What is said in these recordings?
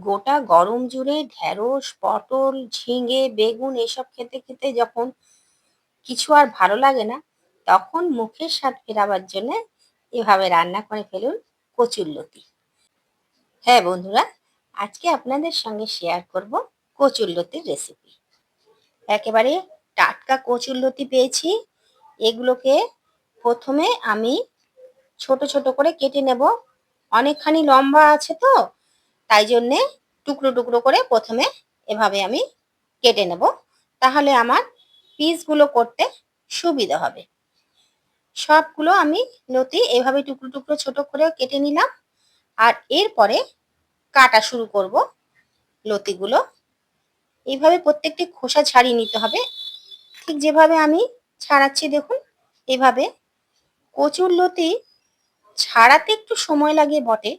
গোটা গরম জুড়ে ঢ্যাঁড়স, পটল, ঝিঙে, বেগুন এসব খেতে খেতে যখন কিছু আর ভালো লাগে না, তখন মুখের স্বাদ ফেরাবার জন্যে এভাবে রান্না করে ফেলুন কচুরলতি। হ্যাঁ বন্ধুরা, আজকে আপনাদের সঙ্গে শেয়ার করব কচুরলতির রেসিপি। একেবারে টাটকা কচুরলতি পেয়েছি। এগুলোকে প্রথমে আমি ছোট ছোট করে কেটে নেব। অনেকখানি লম্বা আছে তো, তাই জন্যে টুকরো টুকরো করে প্রথমে এভাবে আমি কেটে নেব। তাহলে আমার পিসগুলো করতে সুবিধা হবে। সবগুলো আমি লতি এভাবে টুকরো টুকরো ছোট করে কেটে নিলাম। আর এরপরে কাটা শুরু করব লতিগুলো। এইভাবে প্রত্যেকটি খোসা ছাড়িয়ে নিতে হবে, ঠিক যেভাবে আমি ছাড়াচ্ছি দেখুন। এভাবে কচুরলতি ছাড়াতে একটু সময় লাগে বটে,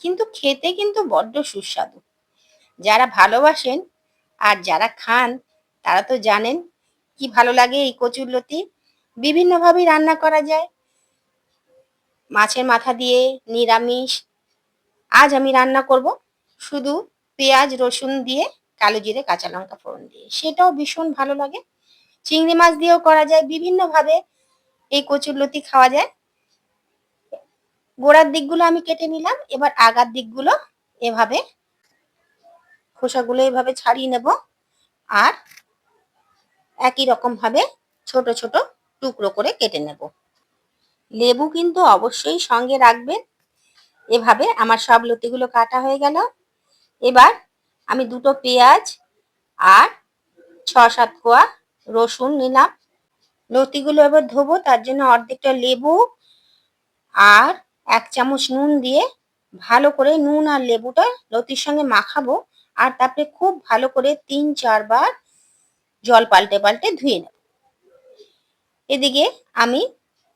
কিন্তু খেতে কিন্তু বড্ড সুস্বাদু। যারা ভালোবাসেন আর যারা খান তারা তো জানেন কি ভালো লাগে এই কচুরলতি। বিভিন্নভাবে রান্না করা যায়, মাছের মাথা দিয়ে, নিরামিষ। আজ আমি রান্না করব শুধু পেঁয়াজ রসুন দিয়ে, কালো জিরে কাঁচা লঙ্কা ফোড়ন দিয়ে, সেটাও ভীষণ ভালো লাগে। চিংড়ি মাছ দিয়েও করা যায়, বিভিন্নভাবে এই কচুরলতি খাওয়া যায়। গোড়ার দিকগুলো আমি কেটে নিলাম, এবার আগার দিকগুলো এভাবে খোসাগুলো এভাবে ছাড়িয়ে নেব। আর একই রকম ভাবে ছোট ছোট টুকরো করে কেটে নেব। লেবু কিন্তু অবশ্যই সঙ্গে রাখবেন। এভাবে আমার সব লতিগুলো কাটা হয়ে গেল। এবার আমি দুটো পেঁয়াজ আর ৬-৭ কোয়া রসুন নিলাম। লতিগুলো এবার ধোবো, তার জন্য অর্ধেকটা লেবু আর ১ চামচ নুন দিয়ে ভালো করে নুন আর লেবুটা লতির সঙ্গে মাখাবো। আর তারপরে খুব ভালো করে ৩-৪ বার জল পাল্টে পাল্টে ধুয়ে নেব। এদিকে আমি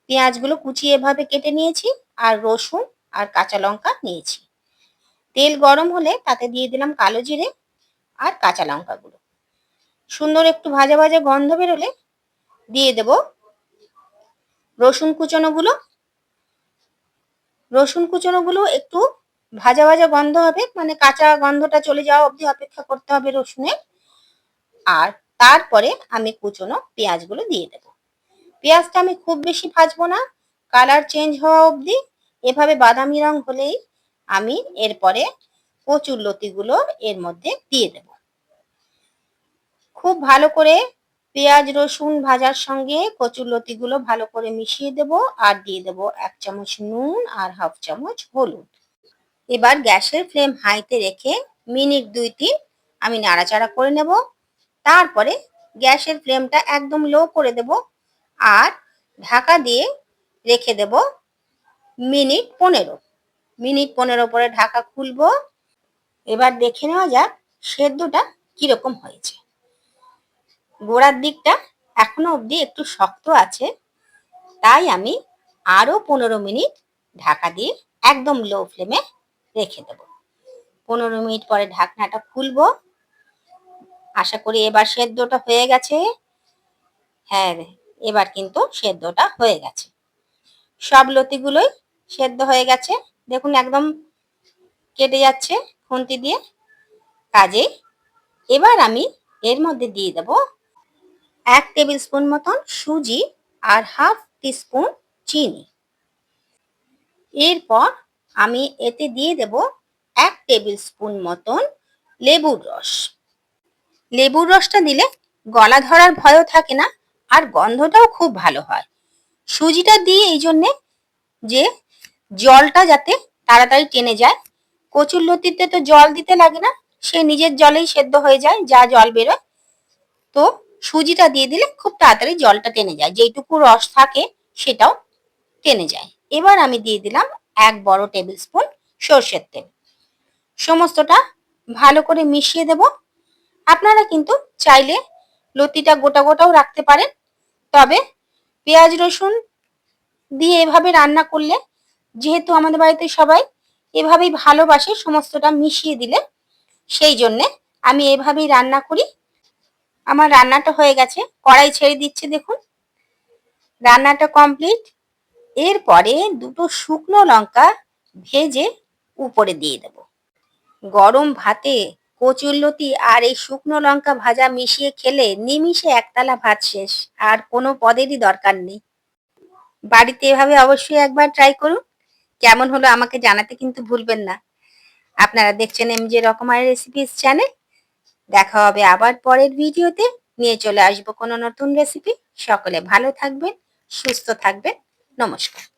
পেঁয়াজগুলো কুচিয়ে এভাবে কেটে নিয়েছি, আর রসুন আর কাঁচা লঙ্কা নিয়েছি। তেল গরম হলে তাতে দিয়ে দিলাম কালো জিরে আর কাঁচা লঙ্কাগুলো। সুন্দর একটু ভাজা ভাজা গন্ধ বেরোলে দিয়ে দেব রসুন কুচনোগুলো। রসুন কুচনোগুলো একটু ভাজা ভাজা গন্ধ হবে, মানে কাঁচা গন্ধটা চলে যাওয়া অবধি অপেক্ষা করতে হবে রসুনের। আর তারপরে আমি কুচনো পেঁয়াজগুলো দিয়ে দেব। পেঁয়াজটা আমি খুব বেশি ভাজবো না, কালার চেঞ্জ হওয়া অবধি। এভাবে বাদামি রং হলেই আমি এরপরে কচুরলতিগুলো এর মধ্যে দিয়ে দেব। খুব ভালো করে পেঁয়াজ রসুন ভাজার সঙ্গে কচুরলতিগুলো ভালো করে মিশিয়ে দেব। আর দিয়ে দেব ১ চামচ নুন আর ১/২ চামচ হলুদ। এবার গ্যাসের ফ্লেম হাইতে রেখে মিনিট ২-৩ আমি নাড়াচাড়া করে নেব। তারপরে গ্যাসের ফ্লেমটা একদম লো করে দেব আর ঢাকা দিয়ে রেখে দেব মিনিট ১৫। মিনিট ১৫ পরে ঢাকা খুলবো। এবার দেখে নেওয়া যাক সেদ্ধটা কিরকম হয়েছে। গোড়ার দিকটা এখনো অবধি একটু শক্ত আছে, তাই আমি আরো ১৫ মিনিট ঢাকা দিয়ে একদম লো ফ্লেমে রেখে দেব। ১৫ মিনিট পরে ঢাকনাটা খুলবো। আশা করি এবার সেদ্ধটা হয়ে গেছে। হ্যাঁ, এবার কিন্তু সেদ্ধটা হয়ে গেছে। সব লতিগুলোই সেদ্ধ হয়ে গেছে, দেখুন একদম কেটে যাচ্ছে খুন্তি দিয়ে। কাজেই এবার আমি এর মধ্যে দিয়ে দেব ১ টেবিল স্পুন মতন সুজি আর ১/২ টিস্পুন চিনি। এরপর আমি এতে দিয়ে দেব ১ টেবিল স্পুন মতন লেবুর রস। লেবুর রসটা দিলে গলা ধরার ভয়ও থাকে না, আর গন্ধটাও খুব ভালো হয়। সুজিটা দিয়ে এই জন্যে যে জলটা যাতে তাড়াতাড়ি টেনে যায়। কচুরলতিতে তো জল দিতে লাগে না, সে নিজের জলেই সেদ্ধ হয়ে যায়, যা জল বেরোয়। তো সুজিটা দিয়ে দিলে খুব তাড়াতাড়ি জলটা টেনে যায়, যেইটুকু রস থাকে সেটাও টেনে যায়। এবার আমি দিয়ে দিলাম ১ বড় টেবিল স্পুন সর্ষের তেল। সমস্তটা ভালো করে মিশিয়ে দেব। আপনারা কিন্তু চাইলে লতিটা গোটা গোটাও রাখতে পারেন, তবে পেঁয়াজ রসুন দিয়ে এভাবে রান্না করলে, যেহেতু আমাদের বাড়িতে সবাই এভাবেই ভালোবাসে সমস্তটা মিশিয়ে দিলে, সেই জন্যে আমি এভাবেই রান্না করি। আমার রান্নাটা হয়ে গেছে, কড়াই ছেড়ে দিচ্ছে দেখুন। রান্নাটা কমপ্লিট। এরপরে দুটো শুকনো লঙ্কা ভেজে উপরে দিয়ে দেব। গরম ভাতে কচুরলতি আর এই শুকনো লঙ্কা ভাজা মিশিয়ে খেলে নিমিষে একতলা ভাত শেষ, আর কোনো পদেরই দরকার নেই। বাড়িতে এভাবে অবশ্যই একবার ট্রাই করুন। কেমন হলো আমাকে জানাতে কিন্তু ভুলবেন না। আপনারা দেখছেন এমজে রকমারি রেসিপিস চ্যানেল। দেখা হবে আবার পরের ভিডিওতে। নিয়ে চলে আসবো কোনো নতুন রেসিপি। সকলে ভালো থাকবেন, সুস্থ থাকবেন। নমস্কার।